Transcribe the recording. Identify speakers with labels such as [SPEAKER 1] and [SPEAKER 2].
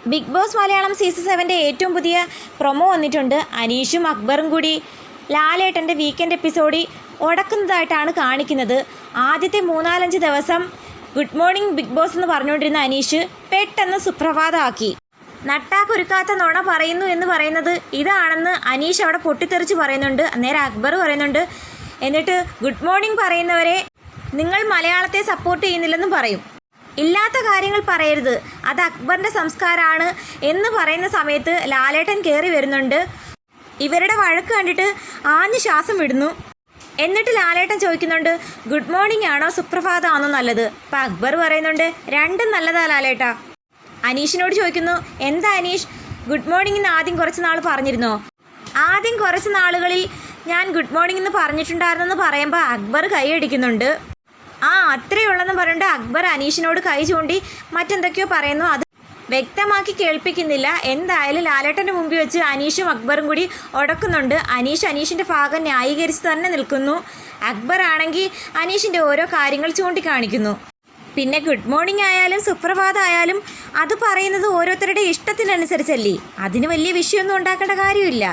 [SPEAKER 1] Big boss Malayalam season 7 ഏറ്റവും പുതിയ promo വന്നിട്ടുണ്ട്. അനീഷും അക്ബറും കൂടി ലാലേട്ടൻ്റെ വീക്കെൻഡ് എപ്പിസോഡിൽ ഉടക്കുന്നതായിട്ടാണ് കാണിക്കുന്നത്. ആദ്യത്തെ 3-4 ദിവസം ഗുഡ് മോർണിംഗ് ബിഗ് ബോസ് എന്ന് പറഞ്ഞുകൊണ്ടിരുന്ന അനീഷ് പെട്ടെന്ന് സുപ്രഭാതമാക്കി. നട്ടാക്കൊരുക്കാത്ത നുണ പറയുന്നു എന്ന് പറയുന്നത് ഇതാണെന്ന് അനീഷ് അവിടെ പൊട്ടിത്തെറിച്ച് പറയുന്നുണ്ട്. അന്നേരം അക്ബർ പറയുന്നുണ്ട്, എന്നിട്ട് ഗുഡ് മോർണിംഗ് പറയുന്നവരെ നിങ്ങൾ മലയാളത്തെ സപ്പോർട്ട് ചെയ്യുന്നില്ലെന്നും പറയും. ഇല്ലാത്ത കാര്യങ്ങൾ പറയരുത്, അത് അക്ബറിൻ്റെ സംസ്കാരമാണ് എന്ന് പറയുന്ന സമയത്ത് ലാലേട്ടൻ കയറി വരുന്നുണ്ട്. ഇവരുടെ വഴക്ക് കണ്ടിട്ട് ആഞ്ഞ് ശ്വാസം വിടുന്നു. എന്നിട്ട് ലാലേട്ടൻ ചോദിക്കുന്നുണ്ട്, ഗുഡ് മോർണിംഗ് ആണോ സുപ്രഭാതമാണോ നല്ലത്? അപ്പം അക്ബർ പറയുന്നുണ്ട്, രണ്ടും നല്ലതാ ലാലേട്ടാ. അനീഷിനോട് ചോദിക്കുന്നു, എന്താ അനീഷ് ഗുഡ് മോർണിംഗ് എന്ന് ആദ്യം കുറച്ച് നാൾ പറഞ്ഞിരുന്നോ? ആദ്യം കുറച്ച് നാളുകളിൽ ഞാൻ ഗുഡ് മോർണിംഗ് എന്ന് പറഞ്ഞിട്ടുണ്ടായിരുന്നെന്ന് പറയുമ്പോൾ അക്ബർ കൈയടിക്കുന്നുണ്ട്. അത്രയേ ഉള്ളെന്ന് പറഞ്ഞിട്ട് അക്ബർ അനീഷിനോട് കൈ ചൂണ്ടി മറ്റെന്തൊക്കെയോ പറയുന്നു. അത് വ്യക്തമാക്കി കേൾപ്പിക്കുന്നില്ല. എന്തായാലും ലാലേട്ടൻ്റെ മുമ്പിൽ വെച്ച് അനീഷും അക്ബറും കൂടി ഉടക്കുന്നുണ്ട്. അനീഷിൻ്റെ ഭാഗം ന്യായീകരിച്ച് തന്നെ നിൽക്കുന്നു. അക്ബർ ആണെങ്കിൽ അനീഷിൻ്റെ ഓരോ കാര്യങ്ങൾ ചൂണ്ടിക്കാണിക്കുന്നു. പിന്നെ ഗുഡ് മോർണിംഗ് ആയാലും സുപ്രഭാതം ആയാലും അത് പറയുന്നത് ഓരോരുത്തരുടെ ഇഷ്ടത്തിനനുസരിച്ചല്ലേ, അതിന് വലിയ വിഷയമൊന്നും ഉണ്ടാക്കേണ്ട കാര്യമില്ല.